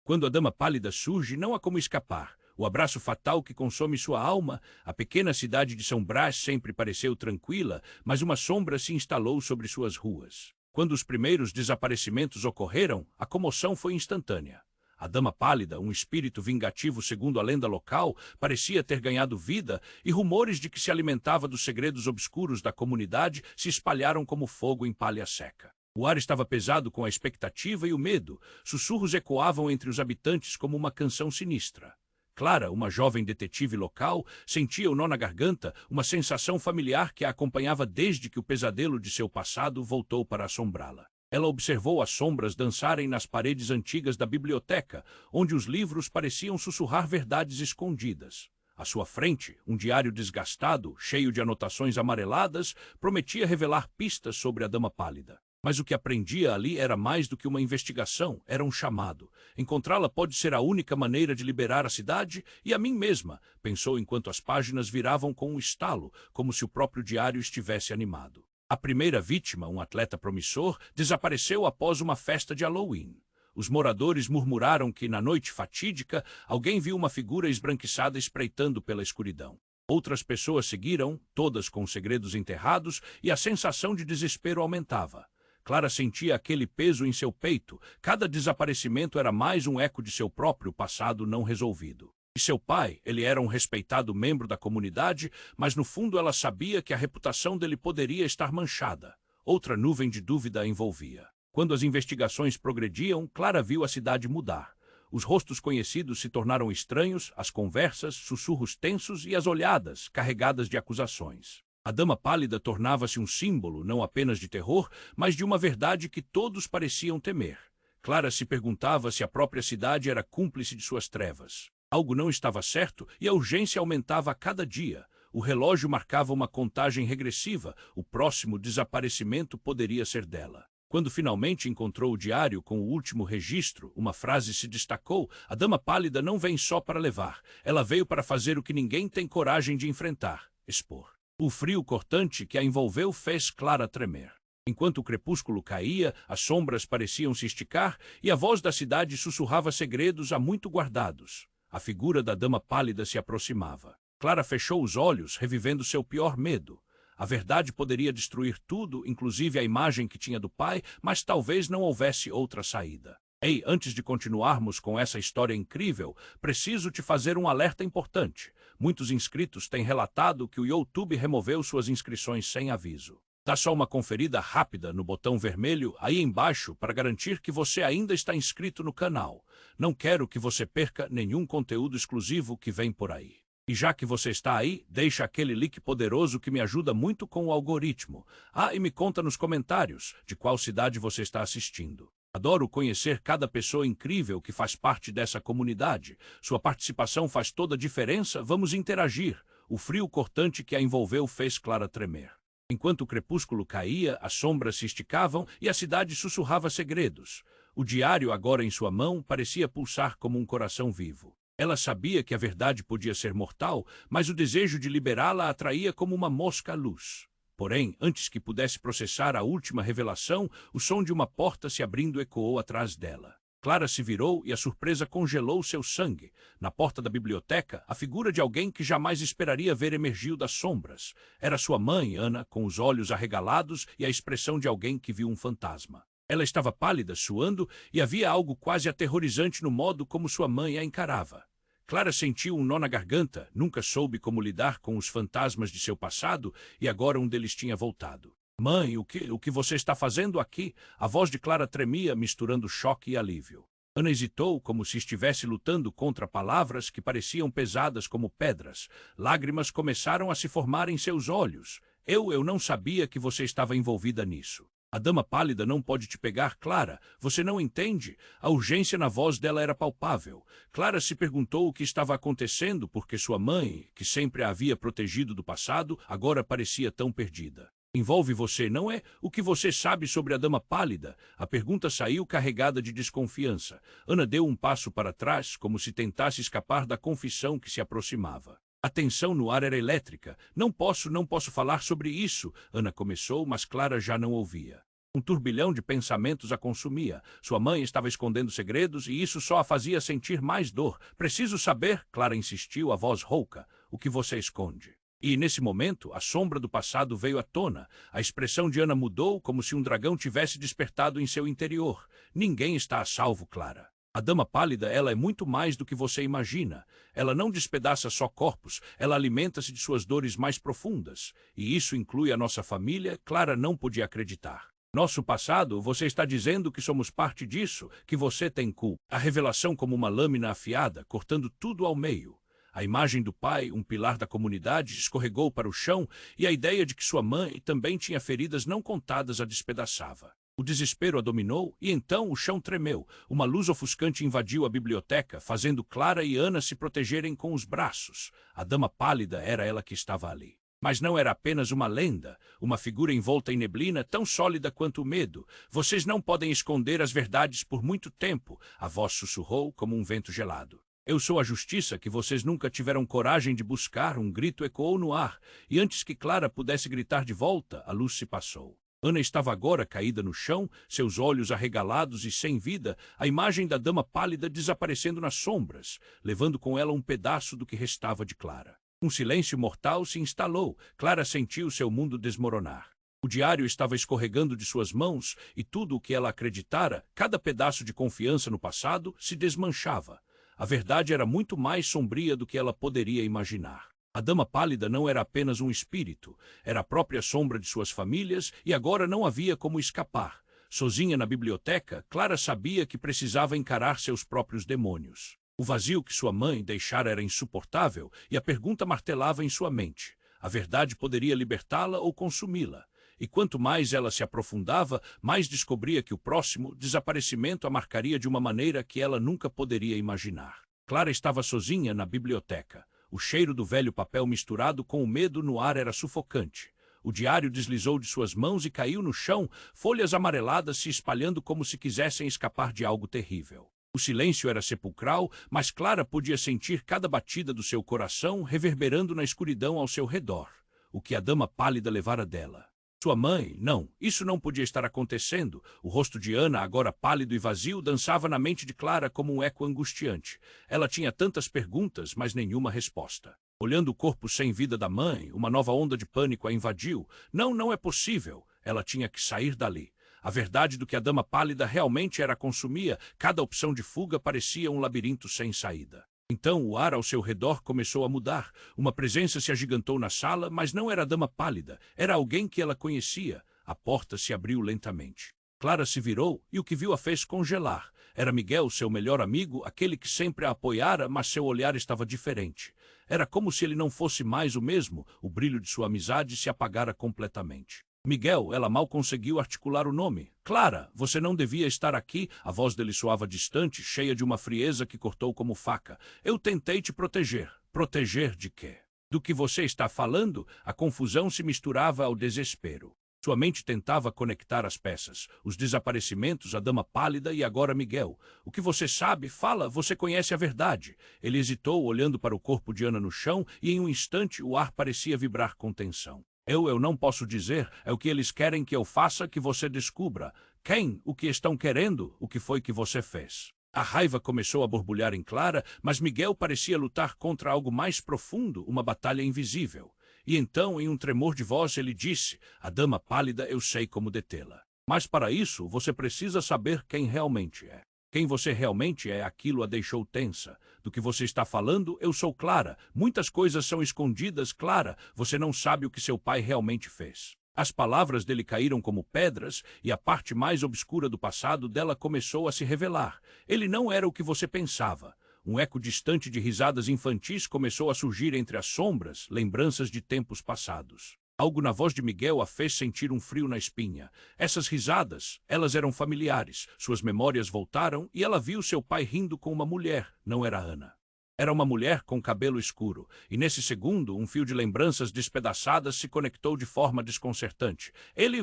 Quando a Dama Pálida surge, não há como escapar. O abraço fatal que consome sua alma, a pequena cidade de São Brás sempre pareceu tranquila, mas uma sombra se instalou sobre suas ruas. Quando os primeiros desaparecimentos ocorreram, a comoção foi instantânea. A Dama Pálida, um espírito vingativo segundo a lenda local, parecia ter ganhado vida e rumores de que se alimentava dos segredos obscuros da comunidade se espalharam como fogo em palha seca. O ar estava pesado com a expectativa e o medo. Sussurros ecoavam entre os habitantes como uma canção sinistra. Clara, uma jovem detetive local, sentia o nó na garganta, uma sensação familiar que a acompanhava desde que o pesadelo de seu passado voltou para assombrá-la. Ela observou as sombras dançarem nas paredes antigas da biblioteca, onde os livros pareciam sussurrar verdades escondidas. À sua frente, um diário desgastado, cheio de anotações amareladas, prometia revelar pistas sobre a Dama Pálida. Mas o que aprendia ali era mais do que uma investigação, era um chamado. Encontrá-la pode ser a única maneira de liberar a cidade e a mim mesma, pensou enquanto as páginas viravam com um estalo, como se o próprio diário estivesse animado. A primeira vítima, um atleta promissor, desapareceu após uma festa de Halloween. Os moradores murmuraram que, na noite fatídica, alguém viu uma figura esbranquiçada espreitando pela escuridão. Outras pessoas seguiram, todas com segredos enterrados, e a sensação de desespero aumentava. Clara sentia aquele peso em seu peito. Cada desaparecimento era mais um eco de seu próprio passado não resolvido. E seu pai, ele era um respeitado membro da comunidade, mas no fundo ela sabia que a reputação dele poderia estar manchada. Outra nuvem de dúvida a envolvia. Quando as investigações progrediam, Clara viu a cidade mudar. Os rostos conhecidos se tornaram estranhos, as conversas, sussurros tensos e as olhadas, carregadas de acusações. A Dama Pálida tornava-se um símbolo não apenas de terror, mas de uma verdade que todos pareciam temer. Clara se perguntava se a própria cidade era cúmplice de suas trevas. Algo não estava certo e a urgência aumentava a cada dia. O relógio marcava uma contagem regressiva, o próximo desaparecimento poderia ser dela. Quando finalmente encontrou o diário com o último registro, uma frase se destacou: a Dama Pálida não vem só para levar, ela veio para fazer o que ninguém tem coragem de enfrentar, expor. O frio cortante que a envolveu fez Clara tremer. Enquanto o crepúsculo caía, as sombras pareciam se esticar e a voz da cidade sussurrava segredos há muito guardados. A figura da Dama Pálida se aproximava. Clara fechou os olhos, revivendo seu pior medo. A verdade poderia destruir tudo, inclusive a imagem que tinha do pai, mas talvez não houvesse outra saída. Ei, antes de continuarmos com essa história incrível, preciso te fazer um alerta importante. Muitos inscritos têm relatado que o YouTube removeu suas inscrições sem aviso. Dá só uma conferida rápida no botão vermelho aí embaixo para garantir que você ainda está inscrito no canal. Não quero que você perca nenhum conteúdo exclusivo que vem por aí. E já que você está aí, deixa aquele like poderoso que me ajuda muito com o algoritmo. Ah, e me conta nos comentários de qual cidade você está assistindo. Adoro conhecer cada pessoa incrível que faz parte dessa comunidade. Sua participação faz toda a diferença. Vamos interagir. O frio cortante que a envolveu fez Clara tremer. Enquanto o crepúsculo caía, as sombras se esticavam e a cidade sussurrava segredos. O diário, agora em sua mão, parecia pulsar como um coração vivo. Ela sabia que a verdade podia ser mortal, mas o desejo de liberá-la a atraía como uma mosca à luz. Porém, antes que pudesse processar a última revelação, o som de uma porta se abrindo ecoou atrás dela. Clara se virou e a surpresa congelou seu sangue. Na porta da biblioteca, a figura de alguém que jamais esperaria ver emergiu das sombras. Era sua mãe, Ana, com os olhos arregalados e a expressão de alguém que viu um fantasma. Ela estava pálida, suando, e havia algo quase aterrorizante no modo como sua mãe a encarava. Clara sentiu um nó na garganta, nunca soube como lidar com os fantasmas de seu passado e agora um deles tinha voltado. Mãe, o que você está fazendo aqui? A voz de Clara tremia, misturando choque e alívio. Ana hesitou, como se estivesse lutando contra palavras que pareciam pesadas como pedras. Lágrimas começaram a se formar em seus olhos. Eu não sabia que você estava envolvida nisso. A Dama Pálida não pode te pegar, Clara. Você não entende? A urgência na voz dela era palpável. Clara se perguntou o que estava acontecendo porque sua mãe, que sempre a havia protegido do passado, agora parecia tão perdida. Envolve você, não é? O que você sabe sobre a Dama Pálida? A pergunta saiu carregada de desconfiança. Ana deu um passo para trás, como se tentasse escapar da confissão que se aproximava. A tensão no ar era elétrica. Não posso falar sobre isso, Ana começou, mas Clara já não ouvia. Um turbilhão de pensamentos a consumia. Sua mãe estava escondendo segredos e isso só a fazia sentir mais dor. Preciso saber, Clara insistiu, a voz rouca, o que você esconde. E, nesse momento, a sombra do passado veio à tona. A expressão de Ana mudou como se um dragão tivesse despertado em seu interior. Ninguém está a salvo, Clara. A Dama Pálida, ela é muito mais do que você imagina. Ela não despedaça só corpos, ela alimenta-se de suas dores mais profundas. E isso inclui a nossa família. Clara não podia acreditar. Nosso passado, você está dizendo que somos parte disso, que você tem culpa. A revelação como uma lâmina afiada, cortando tudo ao meio. A imagem do pai, um pilar da comunidade, escorregou para o chão e a ideia de que sua mãe também tinha feridas não contadas a despedaçava. O desespero a dominou e então o chão tremeu. Uma luz ofuscante invadiu a biblioteca, fazendo Clara e Ana se protegerem com os braços. A Dama Pálida era ela que estava ali. Mas não era apenas uma lenda, uma figura envolta em neblina tão sólida quanto o medo. Vocês não podem esconder as verdades por muito tempo, a voz sussurrou como um vento gelado. Eu sou a justiça que vocês nunca tiveram coragem de buscar, um grito ecoou no ar, e antes que Clara pudesse gritar de volta, a luz se passou. Ana estava agora caída no chão, seus olhos arregalados e sem vida, a imagem da Dama Pálida desaparecendo nas sombras, levando com ela um pedaço do que restava de Clara. Um silêncio mortal se instalou. Clara sentiu seu mundo desmoronar. O diário estava escorregando de suas mãos e tudo o que ela acreditara, cada pedaço de confiança no passado, se desmanchava. A verdade era muito mais sombria do que ela poderia imaginar. A Dama Pálida não era apenas um espírito, era a própria sombra de suas famílias e agora não havia como escapar. Sozinha na biblioteca, Clara sabia que precisava encarar seus próprios demônios. O vazio que sua mãe deixara era insuportável e a pergunta martelava em sua mente. A verdade poderia libertá-la ou consumi-la. E quanto mais ela se aprofundava, mais descobria que o próximo desaparecimento a marcaria de uma maneira que ela nunca poderia imaginar. Clara estava sozinha na biblioteca. O cheiro do velho papel misturado com o medo no ar era sufocante. O diário deslizou de suas mãos e caiu no chão, folhas amareladas se espalhando como se quisessem escapar de algo terrível. O silêncio era sepulcral, mas Clara podia sentir cada batida do seu coração reverberando na escuridão ao seu redor. O que a Dama Pálida levara dela. Sua mãe, não, isso não podia estar acontecendo. O rosto de Ana, agora pálido e vazio, dançava na mente de Clara como um eco angustiante. Ela tinha tantas perguntas, mas nenhuma resposta. Olhando o corpo sem vida da mãe, uma nova onda de pânico a invadiu. Não é possível. Ela tinha que sair dali. A verdade do que a Dama Pálida realmente era consumia, cada opção de fuga parecia um labirinto sem saída. Então o ar ao seu redor começou a mudar. Uma presença se agigantou na sala, mas não era a Dama Pálida, era alguém que ela conhecia. A porta se abriu lentamente. Clara se virou e o que viu a fez congelar. Era Miguel, seu melhor amigo, aquele que sempre a apoiara, mas seu olhar estava diferente. Era como se ele não fosse mais o mesmo, o brilho de sua amizade se apagara completamente. Miguel, ela mal conseguiu articular o nome. Clara, você não devia estar aqui. A voz dele soava distante, cheia de uma frieza que cortou como faca. Eu tentei te proteger. Proteger de quê? Do que você está falando? A confusão se misturava ao desespero. Sua mente tentava conectar as peças. Os desaparecimentos, a Dama Pálida e agora Miguel. O que você sabe? Fala, você conhece a verdade. Ele hesitou, olhando para o corpo de Ana no chão, e em um instante o ar parecia vibrar com tensão. Eu não posso dizer, é o que eles querem que eu faça, que você descubra. Quem? O que estão querendo? O que foi que você fez? A raiva começou a borbulhar em Clara, mas Miguel parecia lutar contra algo mais profundo, uma batalha invisível. E então, em um tremor de voz, ele disse, a Dama Pálida, eu sei como detê-la. Mas para isso, você precisa saber quem realmente é. Quem você realmente é, aquilo a deixou tensa. Do que você está falando, eu sou Clara. Muitas coisas são escondidas, Clara. Você não sabe o que seu pai realmente fez. As palavras dele caíram como pedras e a parte mais obscura do passado dela começou a se revelar. Ele não era o que você pensava. Um eco distante de risadas infantis começou a surgir entre as sombras, lembranças de tempos passados. Algo na voz de Miguel a fez sentir um frio na espinha. Essas risadas, elas eram familiares. Suas memórias voltaram e ela viu seu pai rindo com uma mulher. Não era Ana. Era uma mulher com cabelo escuro. E nesse segundo, um fio de lembranças despedaçadas se conectou de forma desconcertante.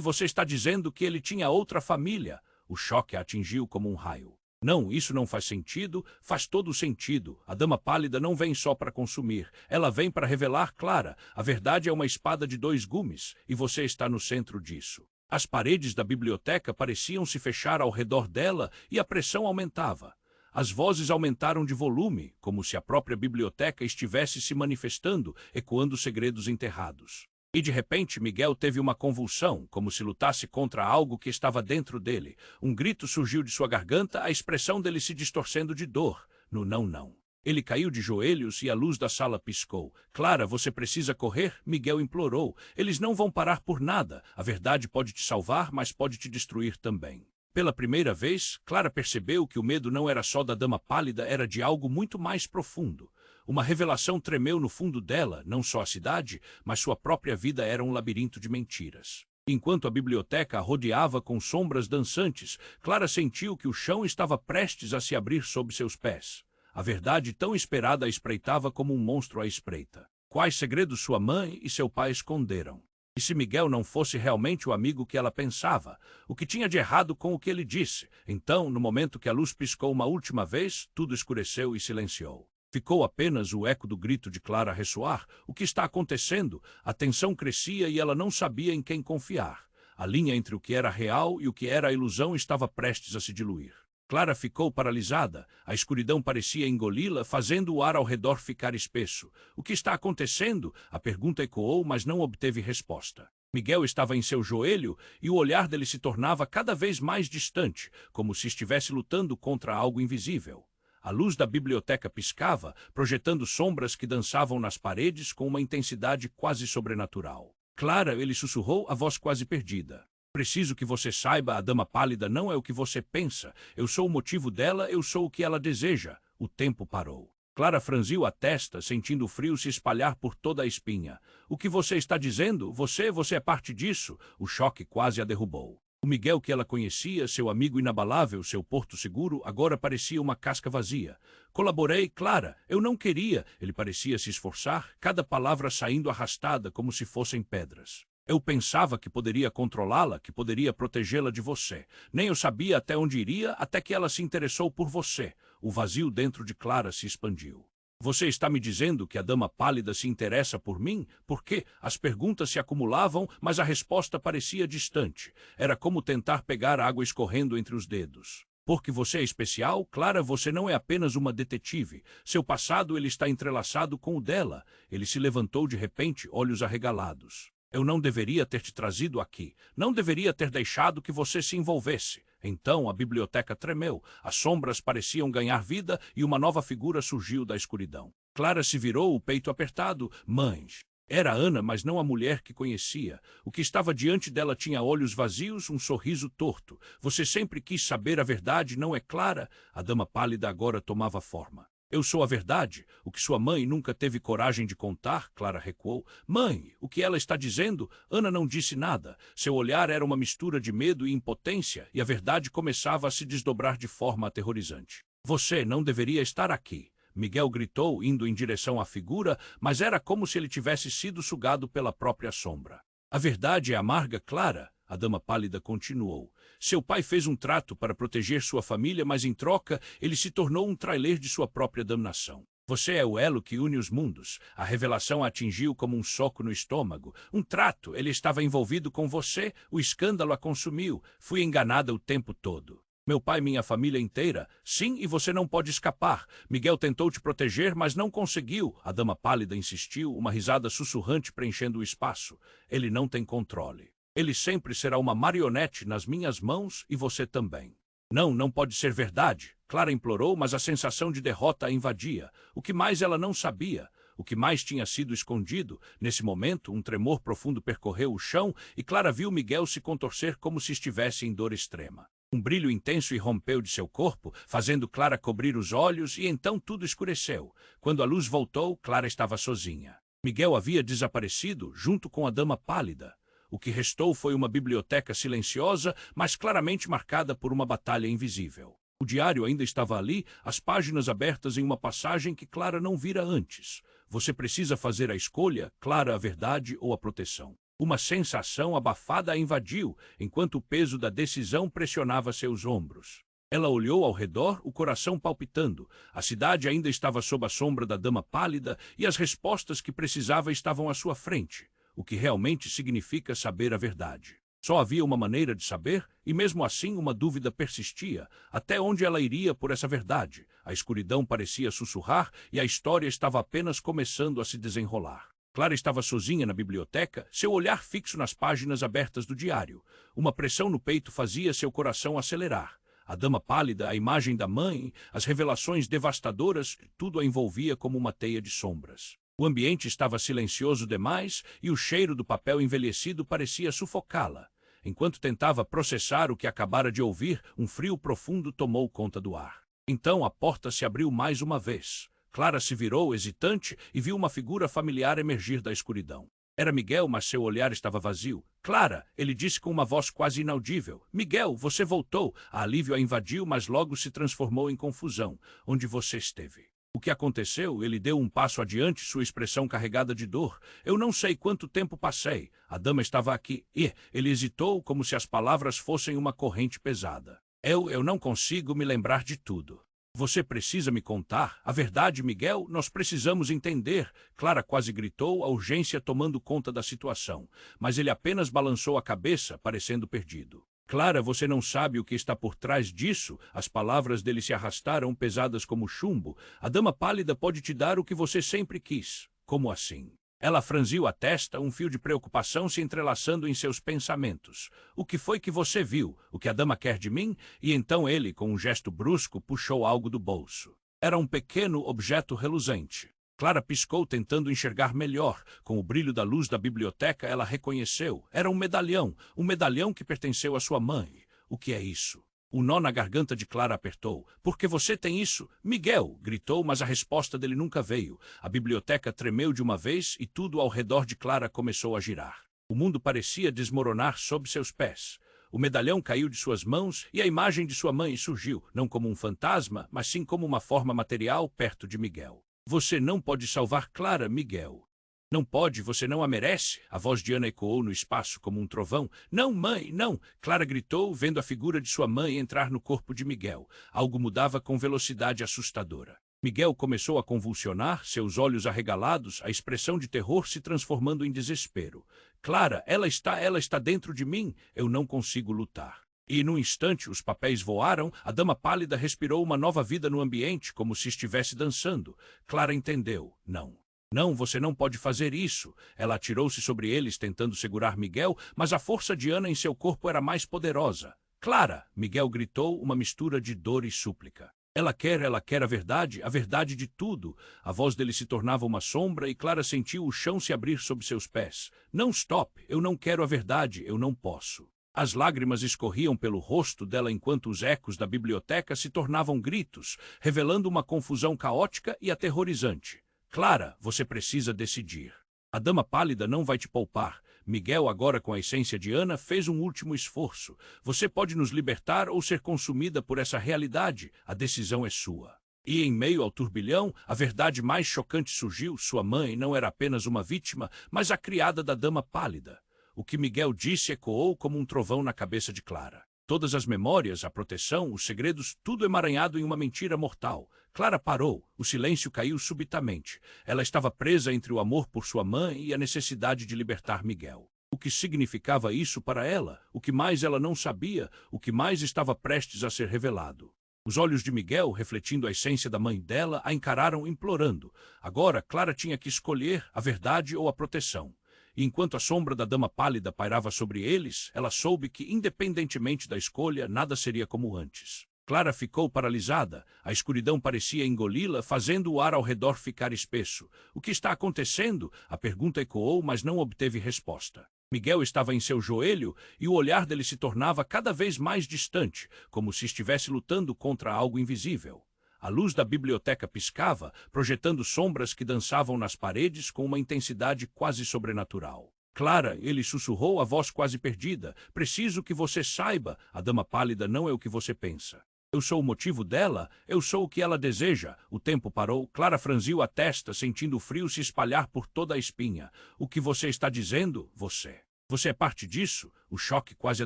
Você está dizendo que ele tinha outra família. O choque a atingiu como um raio. Não, isso não faz sentido, faz todo sentido. A Dama Pálida não vem só para consumir, ela vem para revelar Clara. A verdade é uma espada de dois gumes, e você está no centro disso. As paredes da biblioteca pareciam se fechar ao redor dela e a pressão aumentava. As vozes aumentaram de volume, como se a própria biblioteca estivesse se manifestando, ecoando segredos enterrados. E de repente Miguel teve uma convulsão, como se lutasse contra algo que estava dentro dele. Um grito surgiu de sua garganta, a expressão dele se distorcendo de dor. No não, não. Ele caiu de joelhos e a luz da sala piscou. Clara, você precisa correr? Miguel implorou. Eles não vão parar por nada. A verdade pode te salvar, mas pode te destruir também. Pela primeira vez, Clara percebeu que o medo não era só da Dama Pálida, era de algo muito mais profundo. Uma revelação tremeu no fundo dela, não só a cidade, mas sua própria vida era um labirinto de mentiras. Enquanto a biblioteca a rodeava com sombras dançantes, Clara sentiu que o chão estava prestes a se abrir sob seus pés. A verdade tão esperada a espreitava como um monstro à espreita. Quais segredos sua mãe e seu pai esconderam? E se Miguel não fosse realmente o amigo que ela pensava? O que tinha de errado com o que ele disse? Então, no momento que a luz piscou uma última vez, tudo escureceu e silenciou. Ficou apenas o eco do grito de Clara ressoar. O que está acontecendo? A tensão crescia e ela não sabia em quem confiar. A linha entre o que era real e o que era a ilusão estava prestes a se diluir. Clara ficou paralisada. A escuridão parecia engoli-la, fazendo o ar ao redor ficar espesso. O que está acontecendo? A pergunta ecoou, mas não obteve resposta. Miguel estava em seu joelho e o olhar dele se tornava cada vez mais distante, como se estivesse lutando contra algo invisível. A luz da biblioteca piscava, projetando sombras que dançavam nas paredes com uma intensidade quase sobrenatural. Clara, ele sussurrou, a voz quase perdida. Preciso que você saiba, a Dama Pálida não é o que você pensa. Eu sou o motivo dela, eu sou o que ela deseja. O tempo parou. Clara franziu a testa, sentindo o frio se espalhar por toda a espinha. O que você está dizendo? Você é parte disso? O choque quase a derrubou. O Miguel que ela conhecia, seu amigo inabalável, seu porto seguro, agora parecia uma casca vazia. Colaborei, Clara, eu não queria. Ele parecia se esforçar, cada palavra saindo arrastada como se fossem pedras. Eu pensava que poderia controlá-la, que poderia protegê-la de você. Nem eu sabia até onde iria, até que ela se interessou por você. O vazio dentro de Clara se expandiu. Você está me dizendo que a Dama Pálida se interessa por mim? Por quê? As perguntas se acumulavam, mas a resposta parecia distante. Era como tentar pegar água escorrendo entre os dedos. Porque você é especial, Clara, você não é apenas uma detetive. Seu passado ele está entrelaçado com o dela. Ele se levantou de repente, olhos arregalados. Eu não deveria ter te trazido aqui. Não deveria ter deixado que você se envolvesse. Então a biblioteca tremeu. As sombras pareciam ganhar vida e uma nova figura surgiu da escuridão. Clara se virou, o peito apertado. Mães. Era Ana, mas não a mulher que conhecia. O que estava diante dela tinha olhos vazios, um sorriso torto. Você sempre quis saber a verdade, não é, Clara? A Dama Pálida agora tomava forma. Eu sou a verdade. O que sua mãe nunca teve coragem de contar, Clara recuou. Mãe, o que ela está dizendo? Ana não disse nada. Seu olhar era uma mistura de medo e impotência, e a verdade começava a se desdobrar de forma aterrorizante. Você não deveria estar aqui. Miguel gritou, indo em direção à figura, mas era como se ele tivesse sido sugado pela própria sombra. A verdade é amarga, Clara. A Dama Pálida continuou. Seu pai fez um trato para proteger sua família, mas em troca ele se tornou um trailer de sua própria damnação. Você é o elo que une os mundos. A revelação a atingiu como um soco no estômago. Um trato, ele estava envolvido com você, o escândalo a consumiu. Fui enganada o tempo todo. Meu pai e minha família inteira. Sim, e você não pode escapar. Miguel tentou te proteger, mas não conseguiu. A Dama Pálida insistiu, uma risada sussurrante preenchendo o espaço. Ele não tem controle. Ele sempre será uma marionete nas minhas mãos e você também. Não pode ser verdade. Clara implorou, mas a sensação de derrota a invadia. O que mais ela não sabia? O que mais tinha sido escondido? Nesse momento, um tremor profundo percorreu o chão e Clara viu Miguel se contorcer como se estivesse em dor extrema. Um brilho intenso irrompeu de seu corpo, fazendo Clara cobrir os olhos e então tudo escureceu. Quando a luz voltou, Clara estava sozinha. Miguel havia desaparecido junto com a Dama Pálida. O que restou foi uma biblioteca silenciosa, mas claramente marcada por uma batalha invisível. O diário ainda estava ali, as páginas abertas em uma passagem que Clara não vira antes. Você precisa fazer a escolha, Clara, a verdade ou a proteção. Uma sensação abafada a invadiu, enquanto o peso da decisão pressionava seus ombros. Ela olhou ao redor, o coração palpitando. A cidade ainda estava sob a sombra da Dama Pálida e as respostas que precisava estavam à sua frente. O que realmente significa saber a verdade. Só havia uma maneira de saber, e mesmo assim uma dúvida persistia. Até onde ela iria por essa verdade? A escuridão parecia sussurrar e a história estava apenas começando a se desenrolar. Clara estava sozinha na biblioteca, seu olhar fixo nas páginas abertas do diário. Uma pressão no peito fazia seu coração acelerar. A dama pálida, a imagem da mãe, as revelações devastadoras, tudo a envolvia como uma teia de sombras. O ambiente estava silencioso demais e o cheiro do papel envelhecido parecia sufocá-la. Enquanto tentava processar o que acabara de ouvir, um frio profundo tomou conta do ar. Então a porta se abriu mais uma vez. Clara se virou, hesitante, e viu uma figura familiar emergir da escuridão. Era Miguel, mas seu olhar estava vazio. Clara, ele disse com uma voz quase inaudível. Miguel, você voltou. A alívio a invadiu, mas logo se transformou em confusão. Onde você esteve? O que aconteceu? Ele deu um passo adiante, sua expressão carregada de dor. Eu não sei quanto tempo passei. A dama estava aqui. E ele hesitou, como se as palavras fossem uma corrente pesada. Eu não consigo me lembrar de tudo. Você precisa me contar. A verdade, Miguel, nós precisamos entender. Clara quase gritou, a urgência tomando conta da situação. Mas ele apenas balançou a cabeça, parecendo perdido. Clara, você não sabe o que está por trás disso? As palavras dele se arrastaram, pesadas como chumbo. A dama pálida pode te dar o que você sempre quis. Como assim? Ela franziu a testa, um fio de preocupação se entrelaçando em seus pensamentos. O que foi que você viu? O que a dama quer de mim? E então ele, com um gesto brusco, puxou algo do bolso. Era um pequeno objeto reluzente. Clara piscou, tentando enxergar melhor. Com o brilho da luz da biblioteca, ela reconheceu. Era um medalhão que pertenceu à sua mãe. O que é isso? O nó na garganta de Clara apertou. Por que você tem isso? Miguel! Gritou, mas a resposta dele nunca veio. A biblioteca tremeu de uma vez e tudo ao redor de Clara começou a girar. O mundo parecia desmoronar sob seus pés. O medalhão caiu de suas mãos e a imagem de sua mãe surgiu, não como um fantasma, mas sim como uma forma material perto de Miguel. Você não pode salvar Clara, Miguel. Não pode, você não a merece. A voz de Ana ecoou no espaço como um trovão. Não, mãe, não. Clara gritou, vendo a figura de sua mãe entrar no corpo de Miguel. Algo mudava com velocidade assustadora. Miguel começou a convulsionar, seus olhos arregalados, a expressão de terror se transformando em desespero. Clara, ela está dentro de mim. Eu não consigo lutar. E, num instante, os papéis voaram, a dama pálida respirou uma nova vida no ambiente, como se estivesse dançando. Clara entendeu. Não. Não, você não pode fazer isso. Ela atirou-se sobre eles, tentando segurar Miguel, mas a força de Ana em seu corpo era mais poderosa. Clara! Miguel gritou, uma mistura de dor e súplica. Ela quer a verdade de tudo. A voz dele se tornava uma sombra e Clara sentiu o chão se abrir sob seus pés. Não, stop! Eu não quero a verdade, eu não posso. As lágrimas escorriam pelo rosto dela enquanto os ecos da biblioteca se tornavam gritos, revelando uma confusão caótica e aterrorizante. Clara, você precisa decidir. A dama pálida não vai te poupar. Miguel, agora com a essência de Ana, fez um último esforço. Você pode nos libertar ou ser consumida por essa realidade. A decisão é sua. E em meio ao turbilhão, a verdade mais chocante surgiu. Sua mãe não era apenas uma vítima, mas a criada da dama pálida. O que Miguel disse ecoou como um trovão na cabeça de Clara. Todas as memórias, a proteção, os segredos, tudo emaranhado em uma mentira mortal. Clara parou. O silêncio caiu subitamente. Ela estava presa entre o amor por sua mãe e a necessidade de libertar Miguel. O que significava isso para ela? O que mais ela não sabia? O que mais estava prestes a ser revelado? Os olhos de Miguel, refletindo a essência da mãe dela, a encararam implorando. Agora, Clara tinha que escolher a verdade ou a proteção. E enquanto a sombra da dama pálida pairava sobre eles, ela soube que, independentemente da escolha, nada seria como antes. Clara ficou paralisada. A escuridão parecia engoli-la, fazendo o ar ao redor ficar espesso. O que está acontecendo? A pergunta ecoou, mas não obteve resposta. Miguel estava em seu joelho e o olhar dele se tornava cada vez mais distante, como se estivesse lutando contra algo invisível. A luz da biblioteca piscava, projetando sombras que dançavam nas paredes com uma intensidade quase sobrenatural. Clara, ele sussurrou, a voz quase perdida. Preciso que você saiba, a dama pálida não é o que você pensa. Eu sou o motivo dela, eu sou o que ela deseja. O tempo parou, Clara franziu a testa, sentindo o frio se espalhar por toda a espinha. O que você está dizendo? Você é parte disso? O choque quase a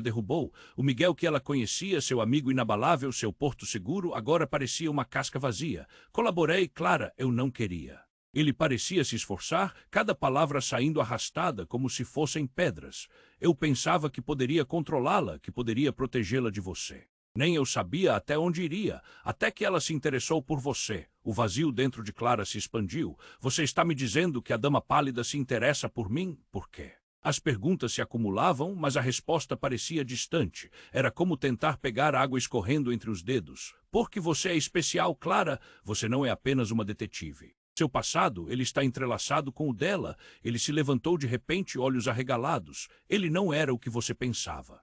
derrubou. O Miguel que ela conhecia, seu amigo inabalável, seu porto seguro, agora parecia uma casca vazia. Colaborei, Clara, eu não queria. Ele parecia se esforçar, cada palavra saindo arrastada como se fossem pedras. Eu pensava que poderia controlá-la, que poderia protegê-la de você. Nem eu sabia até onde iria, até que ela se interessou por você. O vazio dentro de Clara se expandiu. Você está me dizendo que a dama pálida se interessa por mim? Por quê? As perguntas se acumulavam, mas a resposta parecia distante. Era como tentar pegar água escorrendo entre os dedos. Porque você é especial, Clara. Você não é apenas uma detetive. Seu passado, ele está entrelaçado com o dela. Ele se levantou de repente, olhos arregalados. Ele não era o que você pensava.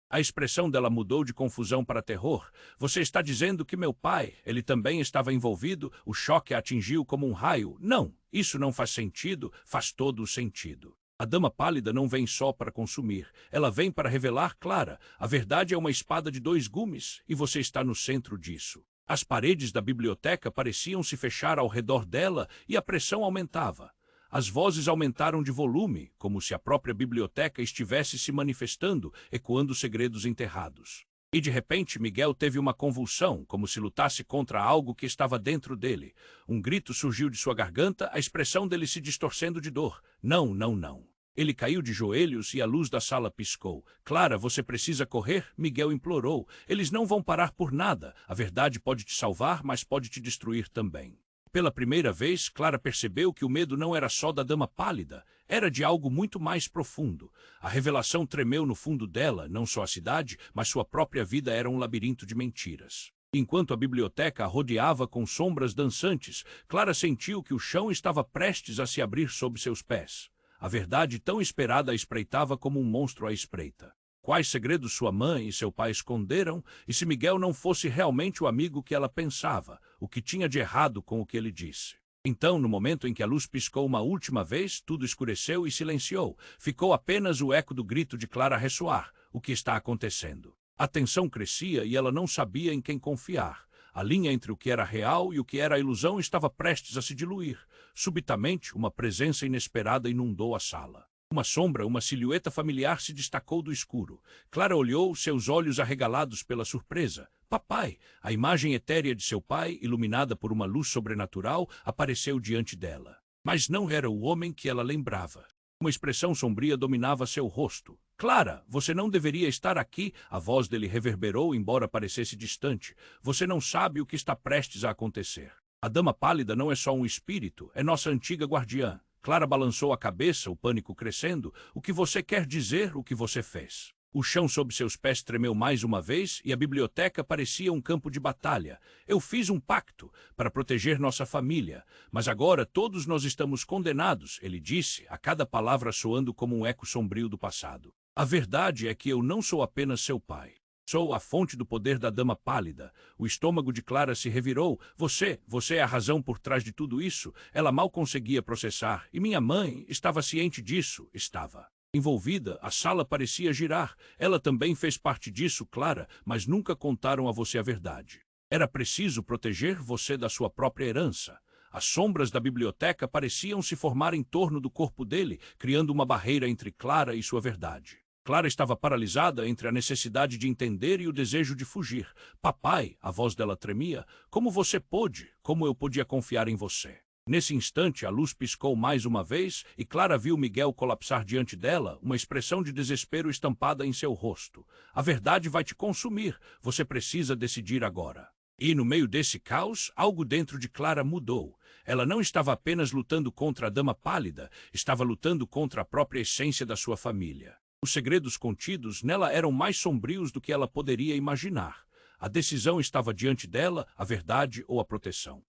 A expressão dela mudou de confusão para terror. Você está dizendo que meu pai, ele também estava envolvido? O choque a atingiu como um raio. Não, isso não faz sentido, faz todo o sentido. A dama pálida não vem só para consumir. Ela vem para revelar, Clara. A verdade é uma espada de 2 gumes, e você está no centro disso. As paredes da biblioteca pareciam se fechar ao redor dela e a pressão aumentava. As vozes aumentaram de volume, como se a própria biblioteca estivesse se manifestando, ecoando segredos enterrados. E de repente Miguel teve uma convulsão, como se lutasse contra algo que estava dentro dele. Um grito surgiu de sua garganta, a expressão dele se distorcendo de dor. Não, não, não. Ele caiu de joelhos e a luz da sala piscou. Clara, você precisa correr? Miguel implorou. Eles não vão parar por nada. A verdade pode te salvar, mas pode te destruir também. Pela primeira vez, Clara percebeu que o medo não era só da dama pálida, era de algo muito mais profundo. A revelação tremeu no fundo dela, não só a cidade, mas sua própria vida era um labirinto de mentiras. Enquanto a biblioteca a rodeava com sombras dançantes, Clara sentiu que o chão estava prestes a se abrir sob seus pés. A verdade tão esperada a espreitava como um monstro à espreita. Quais segredos sua mãe e seu pai esconderam, e se Miguel não fosse realmente o amigo que ela pensava, o que tinha de errado com o que ele disse? Então, no momento em que a luz piscou uma última vez, tudo escureceu e silenciou. Ficou apenas o eco do grito de Clara ressoar. O que está acontecendo? A tensão crescia e ela não sabia em quem confiar. A linha entre o que era real e o que era ilusão estava prestes a se diluir. Subitamente, uma presença inesperada inundou a sala. Uma sombra, uma silhueta familiar se destacou do escuro. Clara olhou, seus olhos arregalados pela surpresa. Papai! A imagem etérea de seu pai, iluminada por uma luz sobrenatural, apareceu diante dela. Mas não era o homem que ela lembrava. Uma expressão sombria dominava seu rosto. Clara, você não deveria estar aqui. A voz dele reverberou, embora parecesse distante. Você não sabe o que está prestes a acontecer. A dama pálida não é só um espírito, é nossa antiga guardiã. Clara balançou a cabeça, o pânico crescendo. O que você quer dizer, o que você fez? O chão sob seus pés tremeu mais uma vez e a biblioteca parecia um campo de batalha. Eu fiz um pacto para proteger nossa família, mas agora todos nós estamos condenados, ele disse, a cada palavra soando como um eco sombrio do passado. A verdade é que eu não sou apenas seu pai. Sou a fonte do poder da dama pálida. O estômago de Clara se revirou. Você é a razão por trás de tudo isso. Ela mal conseguia processar. E minha mãe estava ciente disso. Estava envolvida. A sala parecia girar. Ela também fez parte disso, Clara, mas nunca contaram a você a verdade. Era preciso proteger você da sua própria herança. As sombras da biblioteca pareciam se formar em torno do corpo dele, criando uma barreira entre Clara e sua verdade. Clara estava paralisada entre a necessidade de entender e o desejo de fugir. Papai, a voz dela tremia. Como você pôde? Como eu podia confiar em você? Nesse instante, a luz piscou mais uma vez e Clara viu Miguel colapsar diante dela, uma expressão de desespero estampada em seu rosto. A verdade vai te consumir. Você precisa decidir agora. E no meio desse caos, algo dentro de Clara mudou. Ela não estava apenas lutando contra a dama pálida, estava lutando contra a própria essência da sua família. Os segredos contidos nela eram mais sombrios do que ela poderia imaginar. A decisão estava diante dela, a verdade ou a proteção.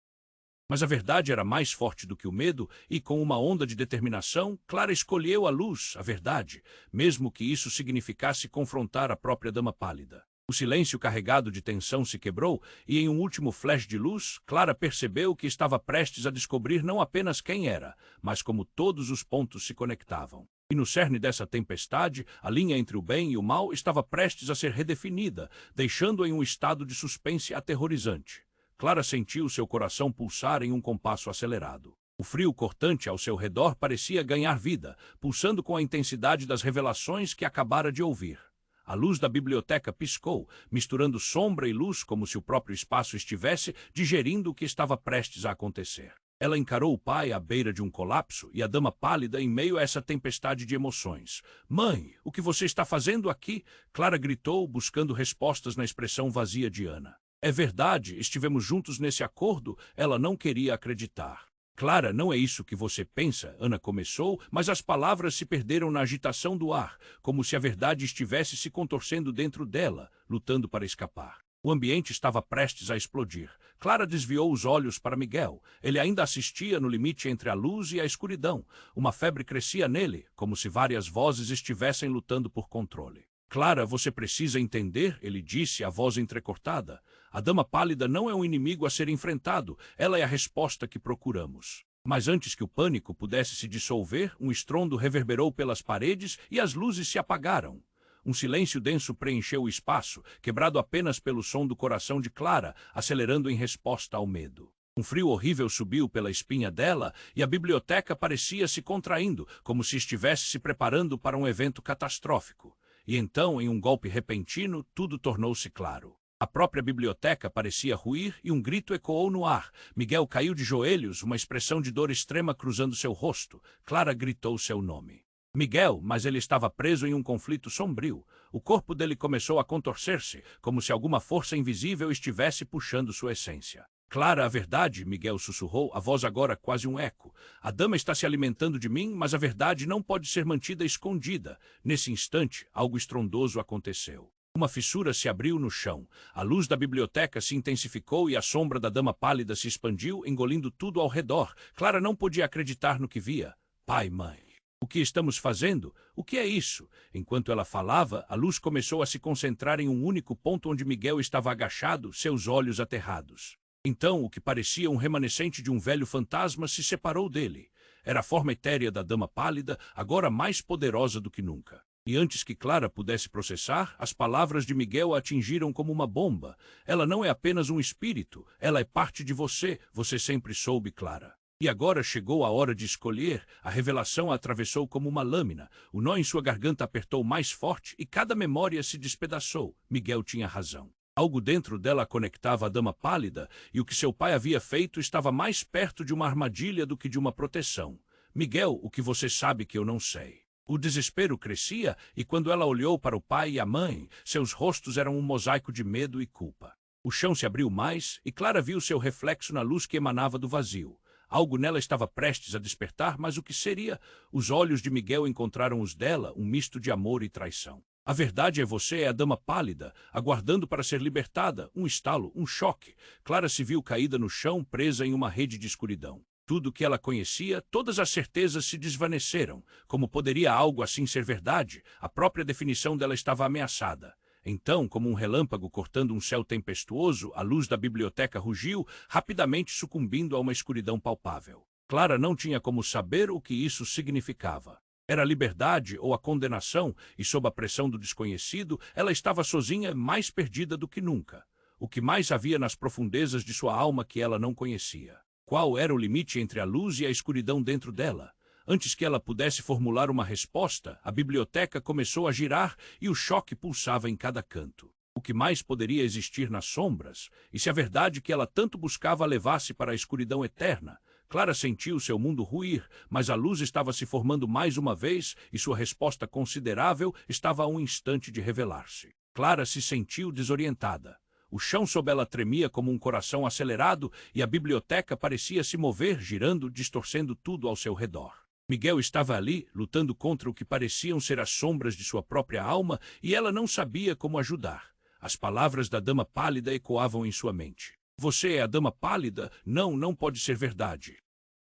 Mas a verdade era mais forte do que o medo e, com uma onda de determinação, Clara escolheu a luz, a verdade, mesmo que isso significasse confrontar a própria dama pálida. O silêncio carregado de tensão se quebrou e, em um último flash de luz, Clara percebeu que estava prestes a descobrir não apenas quem era, mas como todos os pontos se conectavam. E no cerne dessa tempestade, a linha entre o bem e o mal estava prestes a ser redefinida, deixando-a em um estado de suspense aterrorizante. Clara sentiu seu coração pulsar em um compasso acelerado. O frio cortante ao seu redor parecia ganhar vida, pulsando com a intensidade das revelações que acabara de ouvir. A luz da biblioteca piscou, misturando sombra e luz como se o próprio espaço estivesse digerindo o que estava prestes a acontecer. Ela encarou o pai à beira de um colapso e a dama pálida em meio a essa tempestade de emoções. Mãe, o que você está fazendo aqui? Clara gritou, buscando respostas na expressão vazia de Ana. É verdade, estivemos juntos nesse acordo, ela não queria acreditar. Clara, não é isso que você pensa, Ana começou, mas as palavras se perderam na agitação do ar, como se a verdade estivesse se contorcendo dentro dela, lutando para escapar. O ambiente estava prestes a explodir. Clara desviou os olhos para Miguel. Ele ainda assistia no limite entre a luz e a escuridão. Uma febre crescia nele, como se várias vozes estivessem lutando por controle. Clara, você precisa entender, ele disse, a voz entrecortada. A dama pálida não é um inimigo a ser enfrentado, ela é a resposta que procuramos. Mas antes que o pânico pudesse se dissolver, um estrondo reverberou pelas paredes e as luzes se apagaram. Um silêncio denso preencheu o espaço, quebrado apenas pelo som do coração de Clara, acelerando em resposta ao medo. Um frio horrível subiu pela espinha dela e a biblioteca parecia se contraindo, como se estivesse se preparando para um evento catastrófico. E então, em um golpe repentino, tudo tornou-se claro. A própria biblioteca parecia ruir e um grito ecoou no ar. Miguel caiu de joelhos, uma expressão de dor extrema cruzando seu rosto. Clara gritou seu nome. Miguel, mas ele estava preso em um conflito sombrio. O corpo dele começou a contorcer-se, como se alguma força invisível estivesse puxando sua essência. Clara, a verdade, Miguel sussurrou, a voz agora quase um eco. A dama está se alimentando de mim, mas a verdade não pode ser mantida escondida. Nesse instante, algo estrondoso aconteceu. Uma fissura se abriu no chão. A luz da biblioteca se intensificou e a sombra da dama pálida se expandiu, engolindo tudo ao redor. Clara não podia acreditar no que via. Pai, mãe. O que estamos fazendo? O que é isso? Enquanto ela falava, a luz começou a se concentrar em um único ponto onde Miguel estava agachado, seus olhos aterrados. Então, o que parecia um remanescente de um velho fantasma se separou dele. Era a forma etérea da dama pálida, agora mais poderosa do que nunca. E antes que Clara pudesse processar, as palavras de Miguel a atingiram como uma bomba. Ela não é apenas um espírito, ela é parte de você, você sempre soube, Clara. E agora chegou a hora de escolher, a revelação a atravessou como uma lâmina, o nó em sua garganta apertou mais forte e cada memória se despedaçou. Miguel tinha razão. Algo dentro dela conectava a dama pálida, e o que seu pai havia feito estava mais perto de uma armadilha do que de uma proteção. Miguel, o que você sabe que eu não sei? O desespero crescia, e quando ela olhou para o pai e a mãe, seus rostos eram um mosaico de medo e culpa. O chão se abriu mais, e Clara viu seu reflexo na luz que emanava do vazio. Algo nela estava prestes a despertar, mas o que seria? Os olhos de Miguel encontraram os dela, um misto de amor e traição. A verdade é você é a dama pálida, aguardando para ser libertada. Um estalo, um choque. Clara se viu caída no chão, presa em uma rede de escuridão. Tudo o que ela conhecia, todas as certezas se desvaneceram. Como poderia algo assim ser verdade? A própria definição dela estava ameaçada. Então, como um relâmpago cortando um céu tempestuoso, a luz da biblioteca rugiu, rapidamente sucumbindo a uma escuridão palpável. Clara não tinha como saber o que isso significava. Era a liberdade ou a condenação, e sob a pressão do desconhecido, ela estava sozinha, mais perdida do que nunca. O que mais havia nas profundezas de sua alma que ela não conhecia? Qual era o limite entre a luz e a escuridão dentro dela? Antes que ela pudesse formular uma resposta, a biblioteca começou a girar e o choque pulsava em cada canto. O que mais poderia existir nas sombras? E se a verdade que ela tanto buscava a levasse para a escuridão eterna? Clara sentiu seu mundo ruir, mas a luz estava se formando mais uma vez e sua resposta considerável estava a um instante de revelar-se. Clara se sentiu desorientada. O chão sob ela tremia como um coração acelerado e a biblioteca parecia se mover, girando, distorcendo tudo ao seu redor. Miguel estava ali, lutando contra o que pareciam ser as sombras de sua própria alma, e ela não sabia como ajudar. As palavras da dama pálida ecoavam em sua mente. Você é a dama pálida? Não, não pode ser verdade.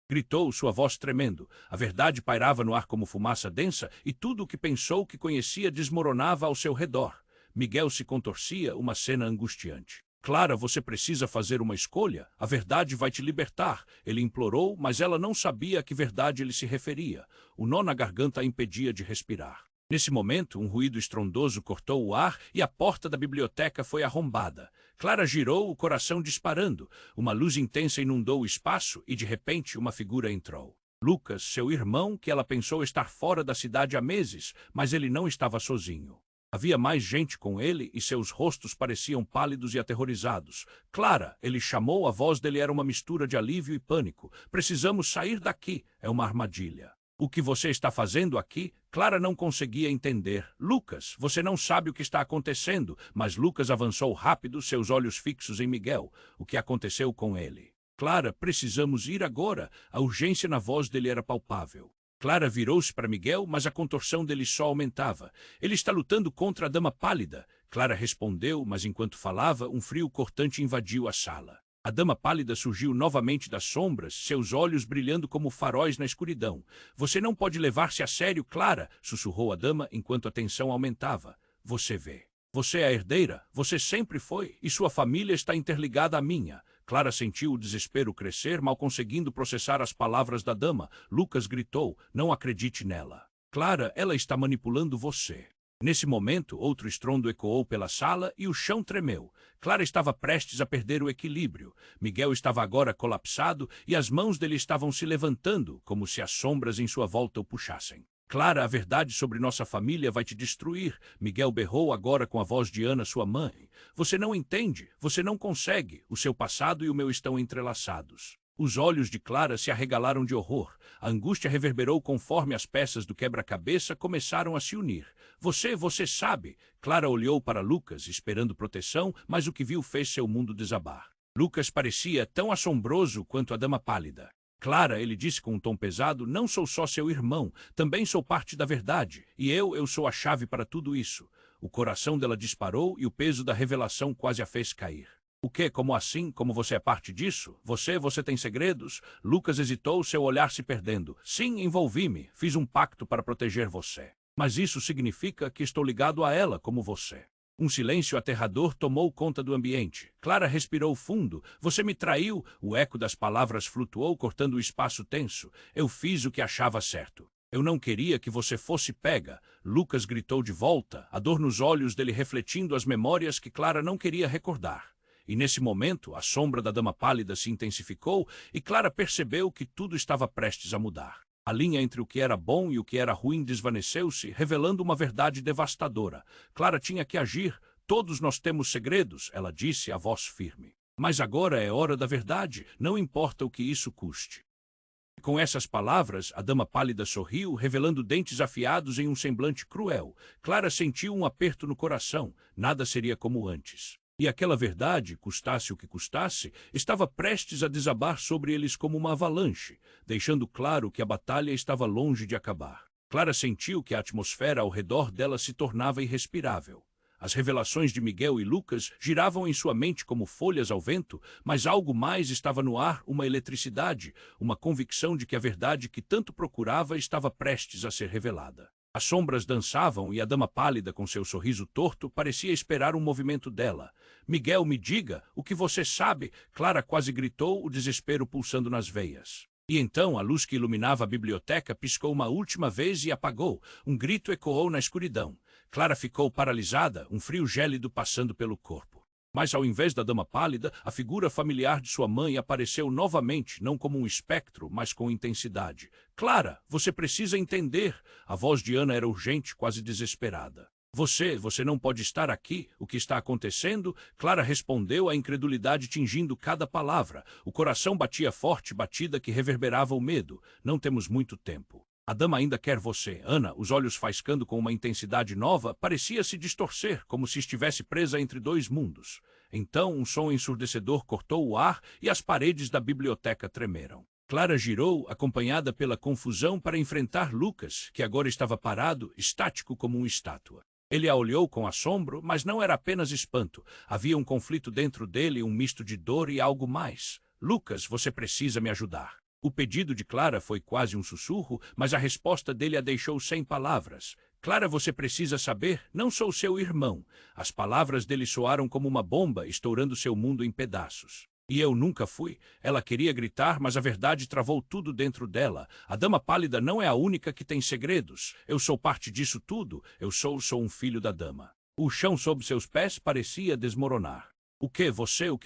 Gritou, sua voz tremendo. A verdade pairava no ar como fumaça densa, e tudo o que pensou que conhecia desmoronava ao seu redor. Miguel se contorcia, uma cena angustiante. Clara, você precisa fazer uma escolha. A verdade vai te libertar. Ele implorou, mas ela não sabia a que verdade ele se referia. O nó na garganta a impedia de respirar. Nesse momento, um ruído estrondoso cortou o ar e a porta da biblioteca foi arrombada. Clara girou, o coração disparando. Uma luz intensa inundou o espaço e, de repente, uma figura entrou. Lucas, seu irmão, que ela pensou estar fora da cidade há meses, mas ele não estava sozinho. Havia mais gente com ele e seus rostos pareciam pálidos e aterrorizados. Clara, ele chamou, a voz dele era uma mistura de alívio e pânico. Precisamos sair daqui, é uma armadilha. O que você está fazendo aqui? Clara não conseguia entender. Lucas, você não sabe o que está acontecendo, mas Lucas avançou rápido, seus olhos fixos em Miguel. O que aconteceu com ele? Clara, precisamos ir agora. A urgência na voz dele era palpável. Clara virou-se para Miguel, mas a contorção dele só aumentava. Ele está lutando contra a dama pálida. Clara respondeu, mas enquanto falava, um frio cortante invadiu a sala. A dama pálida surgiu novamente das sombras, seus olhos brilhando como faróis na escuridão. Você não pode levar-se a sério, Clara, sussurrou a dama enquanto a tensão aumentava. Você vê. Você é a herdeira, você sempre foi, e sua família está interligada à minha. Clara sentiu o desespero crescer, mal conseguindo processar as palavras da dama. Lucas gritou, não acredite nela. Clara, ela está manipulando você. Nesse momento, outro estrondo ecoou pela sala e o chão tremeu. Clara estava prestes a perder o equilíbrio. Miguel estava agora colapsado e as mãos dele estavam se levantando, como se as sombras em sua volta o puxassem. Clara, a verdade sobre nossa família vai te destruir. Miguel berrou agora com a voz de Ana, sua mãe. Você não entende, você não consegue. O seu passado e o meu estão entrelaçados. Os olhos de Clara se arregalaram de horror. A angústia reverberou conforme as peças do quebra-cabeça começaram a se unir. Você sabe. Clara olhou para Lucas, esperando proteção, mas o que viu fez seu mundo desabar. Lucas parecia tão assombroso quanto a dama pálida. Clara, ele disse com um tom pesado, não sou só seu irmão, também sou parte da verdade, e eu sou a chave para tudo isso. O coração dela disparou e o peso da revelação quase a fez cair. O quê? Como assim? Como você é parte disso? Você tem segredos? Lucas hesitou, seu olhar se perdendo. Sim, envolvi-me, fiz um pacto para proteger você. Mas isso significa que estou ligado a ela como você. Um silêncio aterrador tomou conta do ambiente. Clara respirou fundo. Você me traiu. O eco das palavras flutuou, cortando o espaço tenso. Eu fiz o que achava certo. Eu não queria que você fosse pega. Lucas gritou de volta, a dor nos olhos dele refletindo as memórias que Clara não queria recordar. E nesse momento, a sombra da dama pálida se intensificou e Clara percebeu que tudo estava prestes a mudar. A linha entre o que era bom e o que era ruim desvaneceu-se, revelando uma verdade devastadora. Clara tinha que agir. Todos nós temos segredos, ela disse, a voz firme. Mas agora é hora da verdade, não importa o que isso custe. Com essas palavras, a dama pálida sorriu, revelando dentes afiados em um semblante cruel. Clara sentiu um aperto no coração. Nada seria como antes. E aquela verdade, custasse o que custasse, estava prestes a desabar sobre eles como uma avalanche, deixando claro que a batalha estava longe de acabar. Clara sentiu que a atmosfera ao redor dela se tornava irrespirável. As revelações de Miguel e Lucas giravam em sua mente como folhas ao vento, mas algo mais estava no ar, uma eletricidade, uma convicção de que a verdade que tanto procurava estava prestes a ser revelada. As sombras dançavam e a dama pálida, com seu sorriso torto, parecia esperar um movimento dela. Miguel, me diga, o que você sabe? Clara quase gritou, o desespero pulsando nas veias. E então a luz que iluminava a biblioteca piscou uma última vez e apagou. Um grito ecoou na escuridão. Clara ficou paralisada, um frio gélido passando pelo corpo. Mas ao invés da dama pálida, a figura familiar de sua mãe apareceu novamente, não como um espectro, mas com intensidade. Clara, você precisa entender. A voz de Ana era urgente, quase desesperada. Você não pode estar aqui. O que está acontecendo? Clara respondeu, a incredulidade tingindo cada palavra. O coração batia forte, batida que reverberava o medo. Não temos muito tempo. A dama ainda quer você. Ana, os olhos faiscando com uma intensidade nova, parecia se distorcer, como se estivesse presa entre dois mundos. Então, um som ensurdecedor cortou o ar e as paredes da biblioteca tremeram. Clara girou, acompanhada pela confusão, para enfrentar Lucas, que agora estava parado, estático como uma estátua. Ele a olhou com assombro, mas não era apenas espanto. Havia um conflito dentro dele, um misto de dor e algo mais. Lucas, você precisa me ajudar. O pedido de Clara foi quase um sussurro, mas a resposta dele a deixou sem palavras. Clara, você precisa saber, não sou seu irmão. As palavras dele soaram como uma bomba, estourando seu mundo em pedaços. E eu nunca fui. Ela queria gritar, mas a verdade travou tudo dentro dela. A dama pálida não é a única que tem segredos. Eu sou parte disso tudo. Eu sou um filho da dama. O chão sob seus pés parecia desmoronar. O que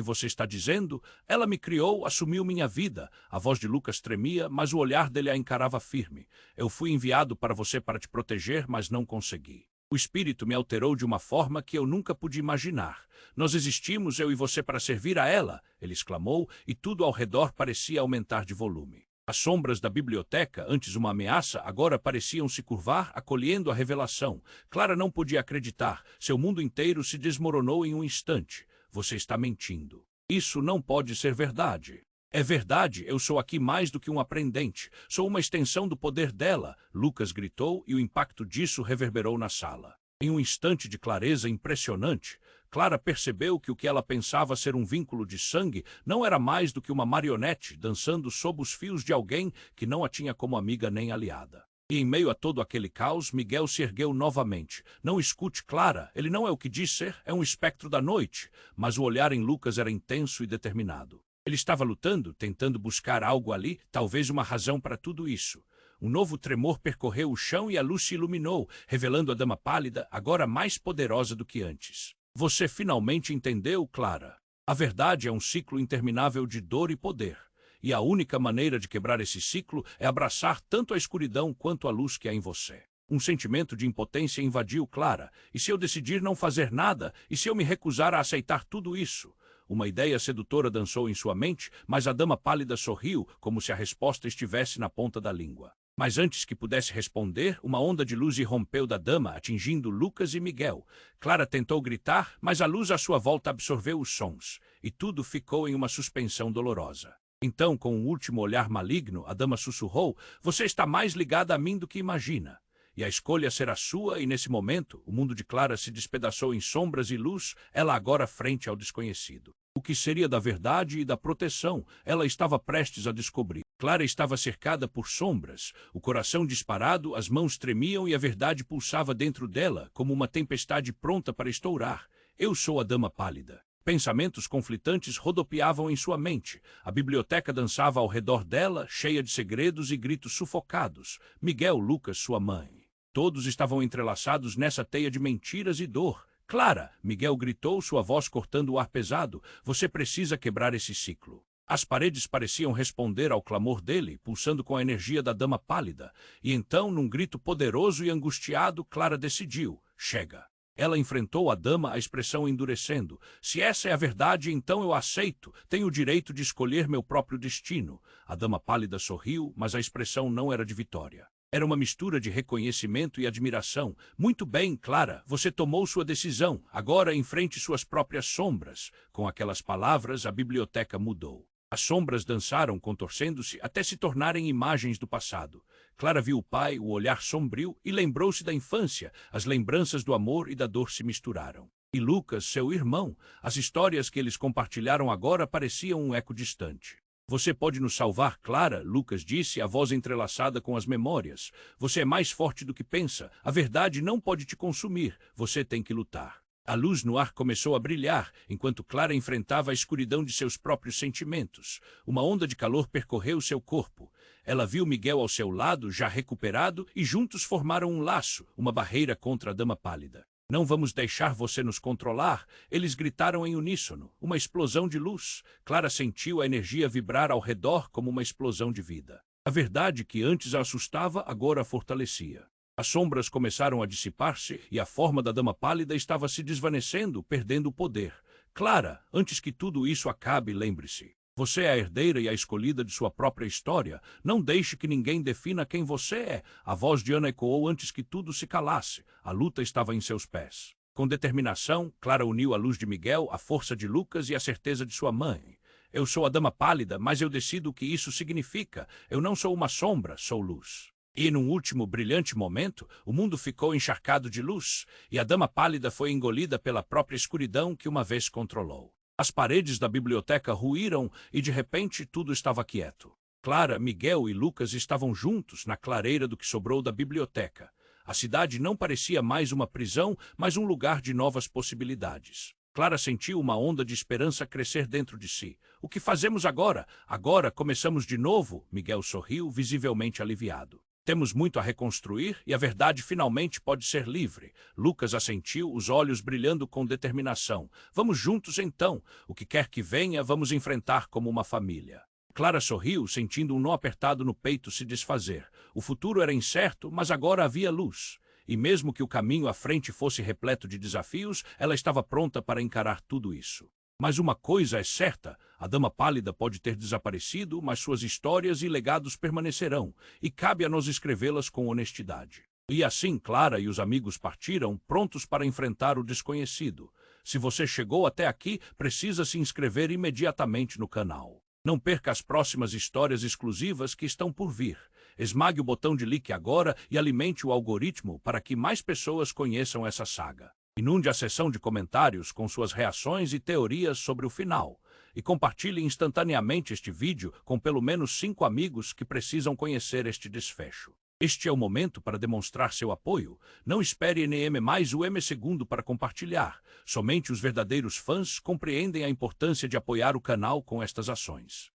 você está dizendo? Ela me criou, assumiu minha vida. A voz de Lucas tremia, mas o olhar dele a encarava firme. Eu fui enviado para você para te proteger, mas não consegui. O espírito me alterou de uma forma que eu nunca pude imaginar. Nós existimos, eu e você, para servir a ela, ele exclamou, e tudo ao redor parecia aumentar de volume. As sombras da biblioteca, antes uma ameaça, agora pareciam se curvar, acolhendo a revelação. Clara não podia acreditar. Seu mundo inteiro se desmoronou em um instante. Você está mentindo. Isso não pode ser verdade. É verdade, eu sou aqui mais do que um aprendente. Sou uma extensão do poder dela, Lucas gritou, e o impacto disso reverberou na sala. Em um instante de clareza impressionante, Clara percebeu que o que ela pensava ser um vínculo de sangue não era mais do que uma marionete dançando sob os fios de alguém que não a tinha como amiga nem aliada. E em meio a todo aquele caos, Miguel se ergueu novamente. Não escute, Clara, ele não é o que diz ser, é um espectro da noite. Mas o olhar em Lucas era intenso e determinado. Ele estava lutando, tentando buscar algo ali, talvez uma razão para tudo isso. Um novo tremor percorreu o chão e a luz se iluminou, revelando a dama pálida, agora mais poderosa do que antes. Você finalmente entendeu, Clara. A verdade é um ciclo interminável de dor e poder. E a única maneira de quebrar esse ciclo é abraçar tanto a escuridão quanto a luz que há em você. Um sentimento de impotência invadiu Clara. E se eu decidir não fazer nada? E se eu me recusar a aceitar tudo isso? Uma ideia sedutora dançou em sua mente, mas a dama pálida sorriu, como se a resposta estivesse na ponta da língua. Mas antes que pudesse responder, uma onda de luz irrompeu da dama, atingindo Lucas e Miguel. Clara tentou gritar, mas a luz à sua volta absorveu os sons, e tudo ficou em uma suspensão dolorosa. Então, com um último olhar maligno, a dama sussurrou, você está mais ligada a mim do que imagina. E a escolha será sua, e nesse momento, o mundo de Clara se despedaçou em sombras e luz, ela agora frente ao desconhecido. O que seria da verdade e da proteção, ela estava prestes a descobrir. Clara estava cercada por sombras, o coração disparado, as mãos tremiam e a verdade pulsava dentro dela, como uma tempestade pronta para estourar. Eu sou a dama pálida. Pensamentos conflitantes rodopiavam em sua mente. A biblioteca dançava ao redor dela, cheia de segredos e gritos sufocados. Miguel, Lucas, sua mãe. Todos estavam entrelaçados nessa teia de mentiras e dor. Clara, Miguel gritou, sua voz cortando o ar pesado, você precisa quebrar esse ciclo. As paredes pareciam responder ao clamor dele, pulsando com a energia da dama pálida. E então, num grito poderoso e angustiado, Clara decidiu, chega. Ela enfrentou a dama, a expressão endurecendo. Se essa é a verdade, então eu aceito. Tenho o direito de escolher meu próprio destino. A dama pálida sorriu, mas a expressão não era de vitória. Era uma mistura de reconhecimento e admiração. Muito bem, Clara, você tomou sua decisão. Agora enfrente suas próprias sombras. Com aquelas palavras, a biblioteca mudou. As sombras dançaram, contorcendo-se, até se tornarem imagens do passado. Clara viu o pai, o olhar sombrio, e lembrou-se da infância. As lembranças do amor e da dor se misturaram. E Lucas, seu irmão, as histórias que eles compartilharam agora pareciam um eco distante. Você pode nos salvar, Clara, Lucas disse, a voz entrelaçada com as memórias. Você é mais forte do que pensa. A verdade não pode te consumir. Você tem que lutar. A luz no ar começou a brilhar, enquanto Clara enfrentava a escuridão de seus próprios sentimentos. Uma onda de calor percorreu seu corpo. Ela viu Miguel ao seu lado, já recuperado, e juntos formaram um laço, uma barreira contra a dama pálida. Não vamos deixar você nos controlar, eles gritaram em uníssono. Uma explosão de luz. Clara sentiu a energia vibrar ao redor como uma explosão de vida. A verdade que antes a assustava, agora a fortalecia. As sombras começaram a dissipar-se e a forma da dama pálida estava se desvanecendo, perdendo o poder. Clara, antes que tudo isso acabe, lembre-se. Você é a herdeira e a escolhida de sua própria história. Não deixe que ninguém defina quem você é. A voz de Ana ecoou antes que tudo se calasse. A luta estava em seus pés. Com determinação, Clara uniu a luz de Miguel, a força de Lucas e a certeza de sua mãe. Eu sou a dama pálida, mas eu decido o que isso significa. Eu não sou uma sombra, sou luz. E num último brilhante momento, o mundo ficou encharcado de luz, e a dama pálida foi engolida pela própria escuridão que uma vez controlou. As paredes da biblioteca ruíram e, de repente, tudo estava quieto. Clara, Miguel e Lucas estavam juntos na clareira do que sobrou da biblioteca. A cidade não parecia mais uma prisão, mas um lugar de novas possibilidades. Clara sentiu uma onda de esperança crescer dentro de si. O que fazemos agora? Agora começamos de novo? Miguel sorriu, visivelmente aliviado. Temos muito a reconstruir e a verdade finalmente pode ser livre. Lucas assentiu, os olhos brilhando com determinação. Vamos juntos então. O que quer que venha, vamos enfrentar como uma família. Clara sorriu, sentindo um nó apertado no peito se desfazer. O futuro era incerto, mas agora havia luz. E mesmo que o caminho à frente fosse repleto de desafios, ela estava pronta para encarar tudo isso. Mas uma coisa é certa, a Dama Pálida pode ter desaparecido, mas suas histórias e legados permanecerão, e cabe a nós escrevê-las com honestidade. E assim Clara e os amigos partiram, prontos para enfrentar o desconhecido. Se você chegou até aqui, precisa se inscrever imediatamente no canal. Não perca as próximas histórias exclusivas que estão por vir. Esmague o botão de like agora e alimente o algoritmo para que mais pessoas conheçam essa saga. Inunde a seção de comentários com suas reações e teorias sobre o final. E compartilhe instantaneamente este vídeo com pelo menos 5 amigos que precisam conhecer este desfecho. Este é o momento para demonstrar seu apoio. Não espere NM mais o M segundo para compartilhar. Somente os verdadeiros fãs compreendem a importância de apoiar o canal com estas ações.